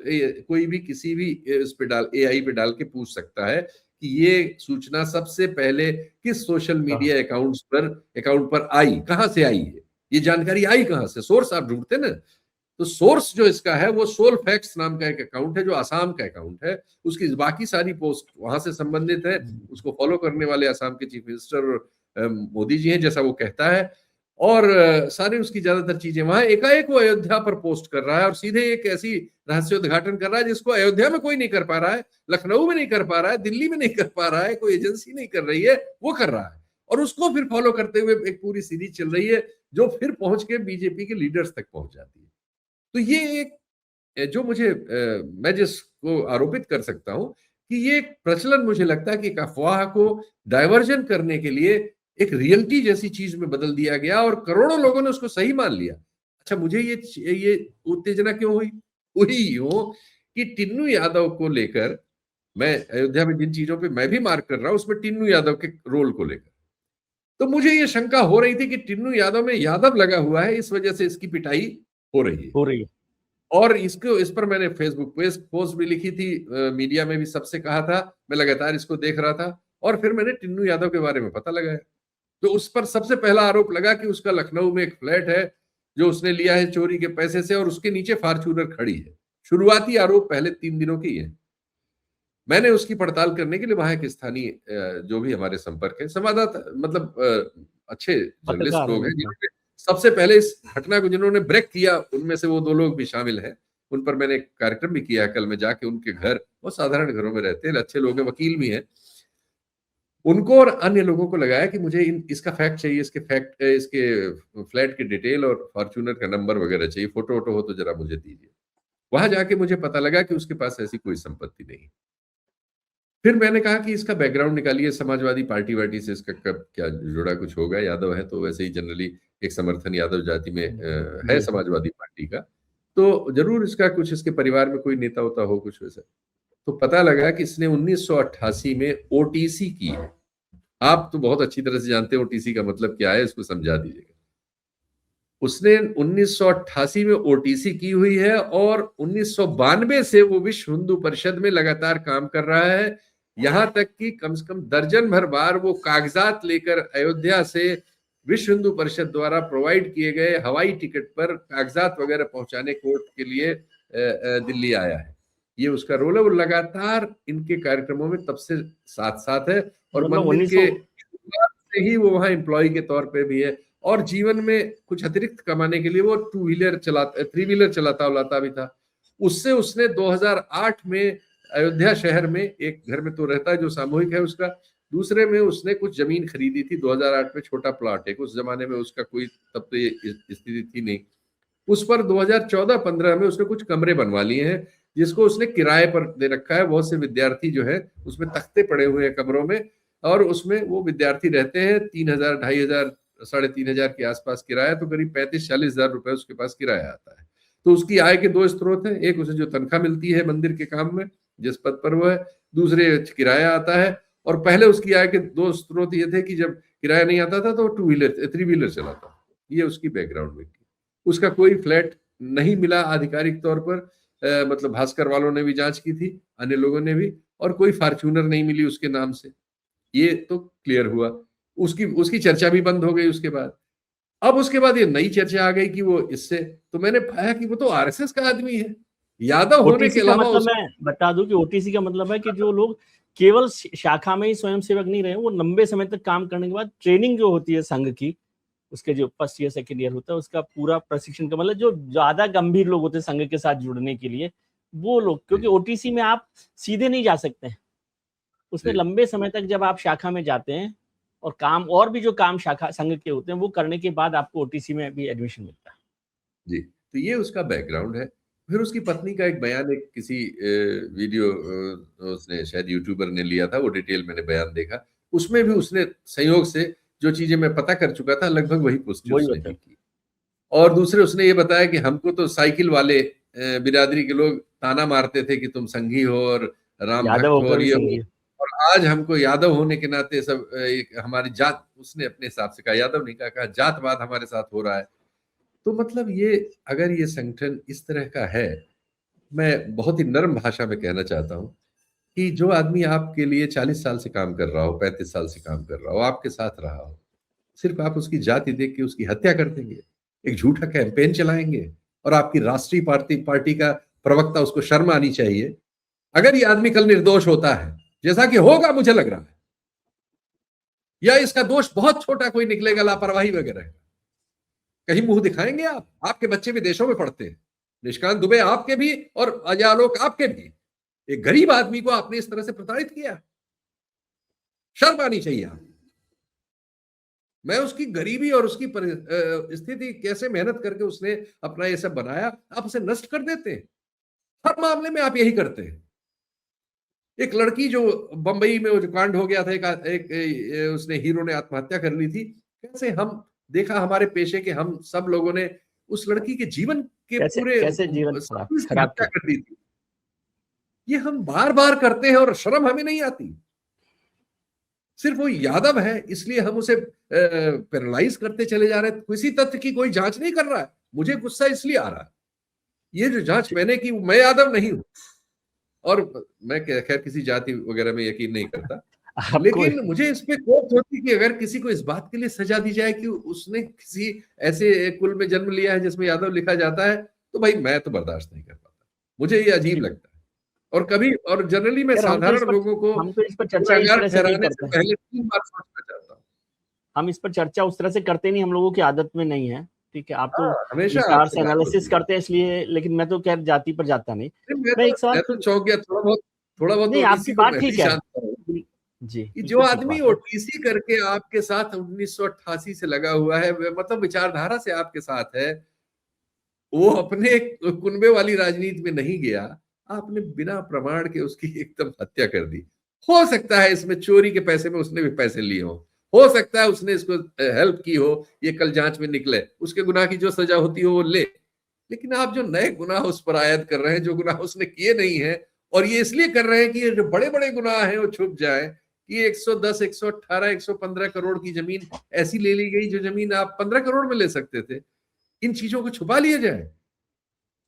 कोई भी किसी भी इस पे डाल एआई पे डाल के पूछ सकता है कि ये सूचना सबसे पहले किस सोशल मीडिया अकाउंट पर आई, कहां से आई है, ये जानकारी आई कहां से, सोर्स आप ढूंढते ना। तो सोर्स जो इसका है वो सोल फैक्ट्स नाम का एक अकाउंट है जो आसाम का अकाउंट है, उसकी बाकी सारी पोस्ट वहां से संबंधित है। उसको फॉलो करने वाले आसाम के चीफ मिनिस्टर मोदी जी हैं जैसा वो कहता है, और सारी उसकी ज्यादातर चीजें वहां, एकाएक वो अयोध्या पर पोस्ट कर रहा है और सीधे एक ऐसी रहस्योद्घाटन कर रहा है जिसको अयोध्या में कोई नहीं कर पा रहा है, लखनऊ में नहीं कर पा रहा है, दिल्ली में नहीं कर पा रहा है, कोई एजेंसी नहीं कर रही है, वो कर रहा है। और उसको फिर फॉलो करते हुए एक पूरी सीरीज चल रही है जो फिर पहुंच के बीजेपी के लीडर्स तक पहुंच जाती है। तो ये एक जो मुझे मैं जिसको आरोपित कर सकता हूं कि ये एक प्रचलन मुझे लगता है कि एक अफवाह को डायवर्जन करने के लिए एक रियलिटी जैसी चीज में बदल दिया गया और करोड़ों लोगों ने उसको सही मान लिया। अच्छा, मुझे ये उत्तेजना क्यों हुई? हुई हो कि टिन्नू यादव को लेकर, मैं अयोध्या में जिन चीजों पे मैं भी मार्क कर रहा हूं उसमें टिन्नू यादव के रोल को लेकर, तो मुझे ये शंका हो रही थी कि टिन्नू यादव में यादव लगा हुआ है, इस वजह से इसकी पिटाई हो रही है। हो रही है। और इसको इस पर मैंने फेसबुक पे पोस्ट भी लिखी थी, मीडिया में भी सबसे कहा था, मैं लगातार इसको देख रहा था और फिर मैंने टिन्नू यादव के बारे में पता लगाया। तो उस पर सबसे पहला आरोप लगा कि उसका लखनऊ में एक फ्लैट है जो उसने लिया है चोरी के पैसे से और उसके नीचे फॉर्च्यूनर खड़ी है। शुरुआती आरोप पहले 3 दिनों की है। मैंने उसकी पड़ताल करने के लिए वहां एक स्थानीय जो भी हमारे संपर्क है, संवाददाता मतलब अच्छे जर्नलिस्ट पत्रकार लोग हैं हैं। जिन्होंने सबसे पहले इस घटना को जिन्होंने ब्रेक किया, उनमें से वो 2 लोग भी शामिल हैं। उन पर मैंने एक कार्यक्रम भी किया कल, मैं जाके उनके घर, बहुत साधारण घरों में रहते हैं, अच्छे लोग हैं, वकील भी हैं, उनको और अन्य लोगों को लगाया कि मुझे इसका फैक्ट चाहिए, इसके फ्लैट की डिटेल और फॉर्च्यूनर का नंबर वगैरह चाहिए, फोटो वोटो हो तो जरा मुझे दीजिए। वहां जाके मुझे पता लगा कि उसके पास ऐसी कोई संपत्ति नहीं। फिर मैंने कहा कि इसका बैकग्राउंड निकालिए, समाजवादी पार्टी वार्टी से इसका कब क्या जुड़ा कुछ होगा, यादव है तो वैसे ही जनरली एक समर्थन यादव जाति में है समाजवादी पार्टी का, तो जरूर इसका कुछ इसके परिवार में कोई नेता होता हो कुछ वैसा। तो पता लगा कि इसने 1988 में ओटीसी की है। आप तो बहुत अच्छी तरह से जानते हैं ओटीसी का मतलब क्या है, इसको समझा दीजिएगा। उसने 1988 में ओटीसी की हुई है और 1992 से वो विश्व हिंदू परिषद में लगातार काम कर रहा है। यहां तक कि कम से कम दर्जन भर बार वो कागजात लेकर अयोध्या से विश्व हिंदू परिषद द्वारा प्रोवाइड किए गए हवाई टिकट पर कागजात वगैरह पहुंचाने कोर्ट के लिए दिल्ली आया है। ये उसका रोल है, वो लगातार इनके कार्यक्रमों में तब से साथ साथ है और मतलब मंदिर के शुरुआत से ही वो वहां एम्प्लॉय के तौर पे भी है और जीवन में कुछ अतिरिक्त कमाने के लिए वो 3 व्हीलर चलाता उलाता भी था। उससे उसने 2008 में अयोध्या शहर में एक घर में तो रहता है जो सामूहिक है उसका, दूसरे में उसने कुछ जमीन खरीदी थी 2008 में, छोटा प्लॉट है, उस जमाने में उसका कोई तब तो ये स्थिति थी नहीं, उस पर 2014-15 में उसने कुछ कमरे बनवा लिए हैं जिसको उसने किराए पर दे रखा है। बहुत से विद्यार्थी जो है उसमें तख्ते पड़े हुए हैं कमरों में, और उसमें वो विद्यार्थी रहते हैं। 3,000, 2,500, 3,500 के आसपास किराया, तो करीब 35-40 हजार रुपए उसके पास किराया आता है। तो उसकी आय के दो स्रोत हैं, एक उसे जो तनख्वाह मिलती है मंदिर के काम में जिस पद पर वो है, दूसरे किराया आता है। और पहले उसकी आय के दो स्रोत ये थे कि जब किराया नहीं आता था तो 3 व्हीलर चलाता। ये उसकी बैकग्राउंड में थी। उसका कोई फ्लैट नहीं मिला आधिकारिक तौर पर, मतलब भास्कर वालों ने भी जांच की थी, अन्य लोगों ने भी, और कोई फॉर्च्यूनर नहीं मिली उसके नाम से, ये तो क्लियर हुआ। उसकी उसकी चर्चा भी बंद हो गई उसके बाद। अब उसके बाद ये नई चर्चा आ गई कि वो इससे, तो मैंने पाया कि वो तो आरएसएस का आदमी है, यादव होने के ओटीसी का अलावा मतलब मैं बता दूं कि ओटीसी का मतलब है कि जो लोग केवल शाखा में ही स्वयंसेवक नहीं रहे, वो लंबे समय तक काम करने के बाद ट्रेनिंग जो होती है संघ की, उसके जो फर्स्ट ईयर सेकंड ईयर होता है उसका पूरा प्रशिक्षण का मतलब जो ज्यादा गंभीर लोग होते हैं संघ के साथ जुड़ने के लिए, वो लोग, क्योंकि ओटीसी में आप सीधे नहीं जा सकते हैं, उसमें लंबे समय तक जब आप शाखा में जाते हैं और काम और भी जो काम शाखा संघ के होते हैं वो करने के बाद आपको ओटीसी में भी एडमिशन मिलता है। जी, तो ये उसका बैकग्राउंड है। फिर उसकी पत्नी का एक बयान, एक किसी वीडियो उसने शायद यूट्यूबर ने लिया था, वो डिटेल मैंने बयान देखा, उसमें भी उसने संयोग से जो चीजें मैं पता कर चुका था लगभग वही पुष्टि वही उसने होता भी है। की। और दूसरे उसने ये बताया कि हमको तो साइकिल वाले बिरादरी के लोग ताना मारते थे कि तुम संघी हो और राम यादव भक्त हो होकर और भी ये हो, संघी। और आज हमको यादव होने के नाते सब एक हमारी जात, उसने अपने हिसाब से कहा, यादव नहीं कहा जातवाद हमारे साथ हो रहा है। तो मतलब ये, अगर ये संगठन इस तरह का है, मैं बहुत ही नर्म भाषा में कहना चाहता हूँ कि जो आदमी आपके लिए 40 साल से काम कर रहा हो, 35 साल से काम कर रहा हो, आपके साथ रहा हो, सिर्फ आप उसकी जाति देख के उसकी हत्या कर देंगे, एक झूठा कैंपेन चलाएंगे, और आपकी राष्ट्रीय पार्टी पार्टी का प्रवक्ता, उसको शर्म आनी चाहिए। अगर ये आदमी कल निर्दोष होता है, जैसा कि होगा मुझे लग रहा है, या इसका दोष बहुत छोटा कोई निकलेगा, लापरवाही वगैरह, कहीं मुंह दिखाएंगे आप? आपके बच्चे विदेशों में पढ़ते हैं, निष्कांत दुबे आपके भी और अजय आलोक आपके भी। एक गरीब आदमी को आपने इस तरह से प्रताड़ित किया, शर्म आनी चाहिए आप। मैं उसकी गरीबी और उसकी स्थिति, कैसे मेहनत करके उसने अपना ये सब बनाया, आप उसे नष्ट कर देते हैं। हर मामले में आप यही करते हैं। एक लड़की जो बंबई में वो जो कांड हो गया था, उसने हीरो ने आत्महत्या कर ली थी, कैसे हम देखा, हमारे पेशे के हम सब लोगों ने उस लड़की के जीवन के कैसे पूरे कैसे जीवन सब की खराब हत्या किया। कर दी थी। ये हम बार बार करते हैं और शर्म हमें नहीं आती। सिर्फ वो यादव है इसलिए हम उसे पैरालाइज करते चले जा रहे हैं, किसी तथ्य की कोई जांच नहीं कर रहा है। मुझे गुस्सा इसलिए आ रहा है, ये जो जांच मैंने की, मैं यादव नहीं हूं, और मैं खैर किसी जाति वगैरह में यकीन नहीं करता, आपको लेकिन मुझे इस पे कोप होती कि अगर किसी को इस बात के लिए सजा दी जाए कि उसने किसी ऐसे कुल में जन्म लिया है जिसमें यादव लिखा जाता है, तो भाई मैं तो बर्दाश्त नहीं कर पाता, मुझे ये अजीब लगता है। और कभी, और जनरली मैं यार साधारण लोगों को हम तो इस पर चर्चा इस गुनहगार तरह से नहीं ठहराने करते से हैं। पहले 3 बार सोचना चाहता हूँ। हम इस पर चर्चा उस तरह से करते नहीं, हम लोगों की आदत में नहीं है। ठीक है, आप तो हाँ, हमेशा विस्तार आपसे से बात एनालिसिस होती है। करते हैं इसलिए, लेकिन मैं तो खैर जाति पर जाता नहीं। नहीं, मैं एक सवाल मैं तो चौंक गया, थोड़ा बहुत नहीं, आपकी ओटीसी को बात मैं भी ठीक है। जानता हूँ जी, कि जो बिल्कुल ठीक आदमी बात है। ओटीसी करके आपके साथ 1988 से लगा हुआ है, मतलब विचारधारा से आपके साथ है, वो अपने कुनबे वाली राजनीति में नहीं गया, आपने बिना प्रमाण के उसकी एकदम हत्या कर दी। हो सकता है इसमें चोरी के पैसे में उसने भी पैसे लिए हो सकता है उसने इसको हेल्प की हो, ये कल जांच में निकले, उसके गुनाह की जो सजा होती हो वो ले। लेकिन आप जो नए गुनाह उस पर आयद कर रहे हैं, जो गुनाह उसने किए नहीं है, और ये इसलिए कर रहे हैं कि ये जो बड़े बड़े गुनाह हैं वो छुप जाए, कि 110, 118, 115 करोड़ की जमीन ऐसी ले ली गई जो जमीन आप 15 करोड़ में ले सकते थे, इन चीजों को छुपा लिया जाए।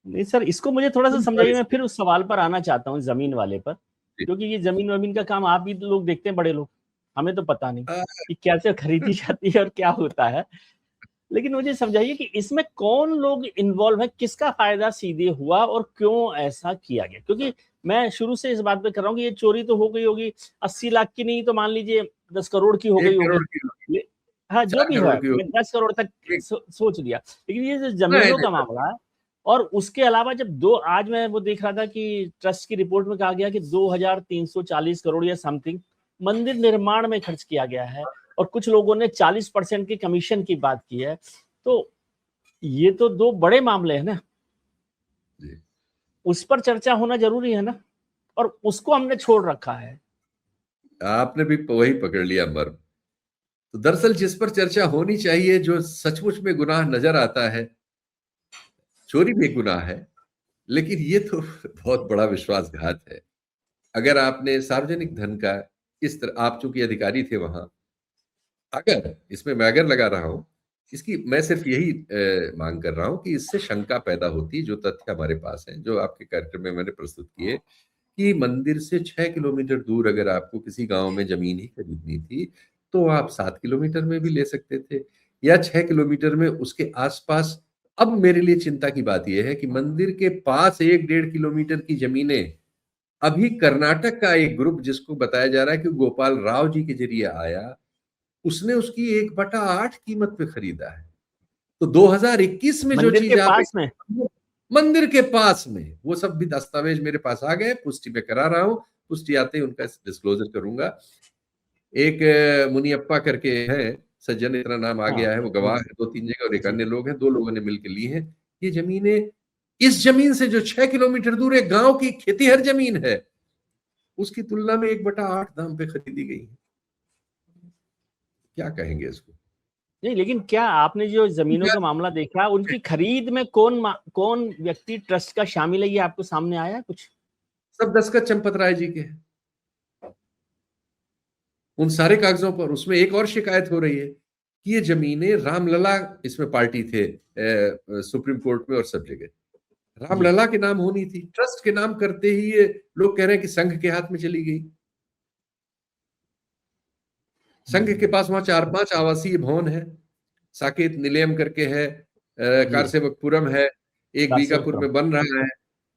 नहीं सर, इसको मुझे थोड़ा सा समझाइए। मैं फिर उस सवाल पर आना चाहता हूँ, जमीन वाले पर, क्योंकि ये जमीन वमीन का काम आप भी लोग देखते हैं, बड़े लोग, हमें तो पता नहीं आ, कि कैसे खरीदी जाती है और क्या होता है। लेकिन मुझे समझाइए कि इसमें कौन लोग इन्वॉल्व है, किसका फायदा सीधे हुआ और क्यों ऐसा किया गया। क्योंकि मैं शुरू से इस बात पे कर रहा हूँ कि ये चोरी तो हो गई होगी, 80 लाख की नहीं तो मान लीजिए 10 करोड़ की हो गई 1 करोड़ होगी। की, हाँ, जो 4 भी करोड़ है, की मैं होगी। 10 करोड़ तक एक सोच लिया। लेकिन ये जो नहीं, जमीनों नहीं, का मामला है, और उसके अलावा जब आज मैं वो देख रहा था कि ट्रस्ट की रिपोर्ट में कहा गया कि 2340 करोड़ या समथिंग मंदिर निर्माण में खर्च किया गया है, और कुछ लोगों ने 40% की कमीशन की बात की है। तो ये तो 2 बड़े मामले हैं ना, उस पर चर्चा होना जरूरी है ना, और उसको हमने छोड़ रखा है। आपने भी वही पकड़ लिया मर्म। तो दरअसल जिस पर चर्चा होनी चाहिए, जो सचमुच में गुनाह नजर आता है, चोरी भी गुनाह है, लेकिन ये तो बहुत बड़ा विश्वासघात है। अगर आपने सार्वजनिक धन का इस तरह, आप चूंकि अधिकारी थे वहां, अगर इसमें मैं अगर लगा रहा हूं, इसकी मैं सिर्फ यही मांग कर रहा हूं कि इससे शंका पैदा होती, जो तथ्य हमारे पास है, जो आपके कार्यक्रम में मैंने प्रस्तुत किए, कि मंदिर से 6 किलोमीटर दूर अगर आपको किसी गांव में जमीन ही खरीदनी थी, तो आप 7 किलोमीटर में भी ले सकते थे, या 6 किलोमीटर में उसके आसपास। अब मेरे लिए चिंता की बात यह है कि मंदिर के पास 1-1.5 किलोमीटर की जमीनें अभी कर्नाटक का एक ग्रुप, जिसको बताया जा रहा है कि गोपाल राव जी के जरिए आया, उसने उसकी 1/8 कीमत पे खरीदा है। तो 2021 में जो मंदिर के चीज आप पास में, मंदिर के पास में, वो सब भी दस्तावेज मेरे पास आ गए, पुष्टि मैं करा रहा हूं, पुष्टि आते ही उनका डिस्क्लोजर करूंगा। एक मुनियप्पा करके हैं सज्जन, इतना नाम आ गया है, वो गवाह है 2-3 जगह, और एक अन्य लोग हैं, 2 लोगों ने मिलकर ली है ये जमीनें। इस जमीन से जो 6 किलोमीटर दूर एक गांव की खेतीहर जमीन है, उसकी तुलना में 1/8 दाम पे खरीदी गई है। क्या कहेंगे इसको? नहीं, लेकिन क्या आपने जो जमीनों का मामला देखा, उनकी खरीद में कौन व्यक्ति ट्रस्ट का शामिल है, ये आपको सामने आया कुछ? सब दस्तखत चंपत राय जी के हैं उन सारे कागजों पर। उसमें एक और शिकायत हो रही है कि ये जमीनें रामलला, इसमें पार्टी थे सुप्रीम कोर्ट में और सब जगह, रामलला के नाम होनी थी, ट्रस्ट के नाम करते ही ये लोग कह रहे हैं कि संघ के हाथ में चली गई। संघ के पास वहां 4-5 आवासीय भवन है, साकेत निलयम करके है, कारसेवकपुरम है, एक बीकापुर में बन रहा है,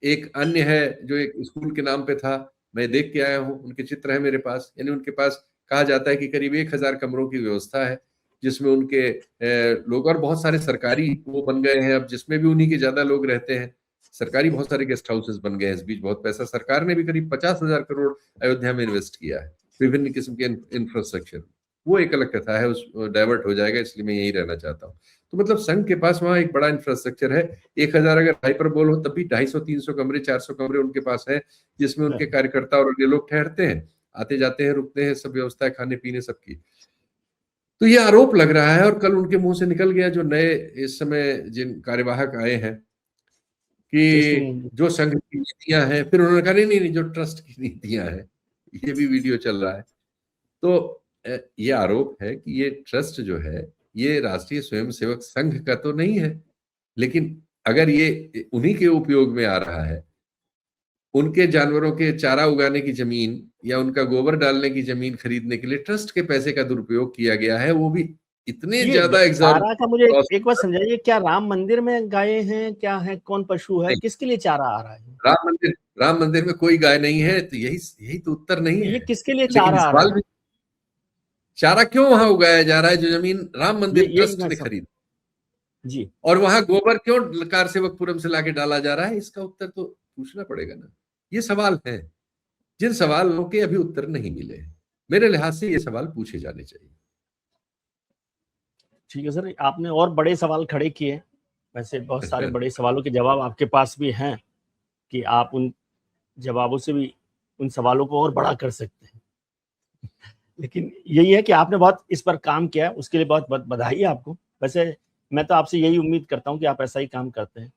एक अन्य है जो एक स्कूल के नाम पे था, मैं देख के आया हूं, उनके चित्र है मेरे पास। यानी उनके पास कहा जाता है कि करीब 1000 कमरों की व्यवस्था है, जिसमें उनके लोग, और बहुत सारे सरकारी वो बन गए हैं अब, जिसमें भी उन्हीं के ज्यादा लोग रहते हैं। सरकारी बहुत सारे गेस्ट हाउसेस बन गए हैं इस बीच। बहुत पैसा सरकार ने भी करीब 50,000 करोड़ अयोध्या में इन्वेस्ट किया है, विभिन्न किस्म के इंफ्रास्ट्रक्चर। वो एक अलग कथा है, उस डाइवर्ट हो जाएगा, इसलिए मैं यही रहना चाहता हूँ। तो मतलब संघ के पास वहां एक बड़ा इंफ्रास्ट्रक्चर है। 1000 अगर हाइपरबोल हो तब भी 250-300 कमरे, 400 कमरे उनके पास है, जिसमें उनके कार्यकर्ता और अन्य लोग ठहरते हैं, आते जाते हैं, रुकते हैं, सब व्यवस्था है खाने पीने सबकी। तो ये आरोप लग रहा है, और कल उनके मुंह से निकल गया, जो नए इस समय जिन कार्यवाहक आए हैं, कि जो संघ की नीतियां हैं, फिर उन्होंने कहा नहीं, जो ट्रस्ट की नीतियां हैं। ये भी वीडियो चल रहा है। तो ये आरोप है कि ये ट्रस्ट जो है, ये राष्ट्रीय स्वयंसेवक संघ का तो नहीं है, लेकिन अगर ये उन्हीं के उपयोग में आ रहा है, उनके जानवरों के चारा उगाने की जमीन या उनका गोबर डालने की जमीन खरीदने के लिए ट्रस्ट के पैसे का दुरुपयोग किया गया है, वो भी इतने ज्यादा चारा का मुझे एक बार समझाइए, क्या राम मंदिर में गाय हैं, क्या है, कौन पशु है, किसके लिए चारा आ रहा है? राम मंदिर में कोई गाय नहीं है, तो यही तो उत्तर नहीं है। ये किसके लिए लेकिन चारा इस आ रहा सवाल में चारा क्यों वहां उगाया जा रहा है, जो जमीन राम मंदिर ट्रस्ट ने खरीदी, जी, और वहां गोबर क्यों कारसेवकपुरम से लाके डाला जा रहा है, इसका उत्तर तो पूछना पड़ेगा ना। ये सवाल है, जिन सवालों के अभी उत्तर नहीं मिले, मेरे लिहाज से ये सवाल पूछे जाने चाहिए। ठीक है सर, आपने और बड़े सवाल खड़े किए। वैसे बहुत सारे बड़े सवालों के जवाब आपके पास भी हैं, कि आप उन जवाबों से भी उन सवालों को और बड़ा कर सकते हैं। लेकिन यही है कि आपने बहुत इस पर काम किया है, उसके लिए बहुत बहुत बधाई है आपको। वैसे मैं तो आपसे यही उम्मीद करता हूं कि आप ऐसा ही काम करते हैं।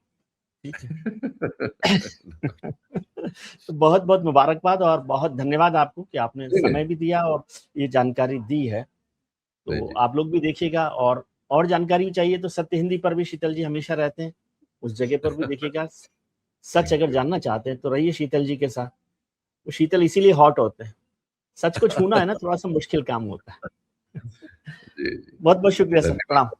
ठीक है। तो बहुत बहुत मुबारकबाद और बहुत धन्यवाद आपको कि आपने समय भी दिया और ये जानकारी दी है। तो आप लोग भी देखिएगा, और जानकारी चाहिए तो सत्य हिंदी पर भी शीतल जी हमेशा रहते हैं, उस जगह पर भी देखिएगा। सच अगर जानना चाहते हैं तो रहिए शीतल जी के साथ। वो शीतल इसीलिए हॉट होते हैं, सच को छूना है ना, थोड़ा सा मुश्किल काम होता है। बहुत बहुत शुक्रिया सर, प्रणाम।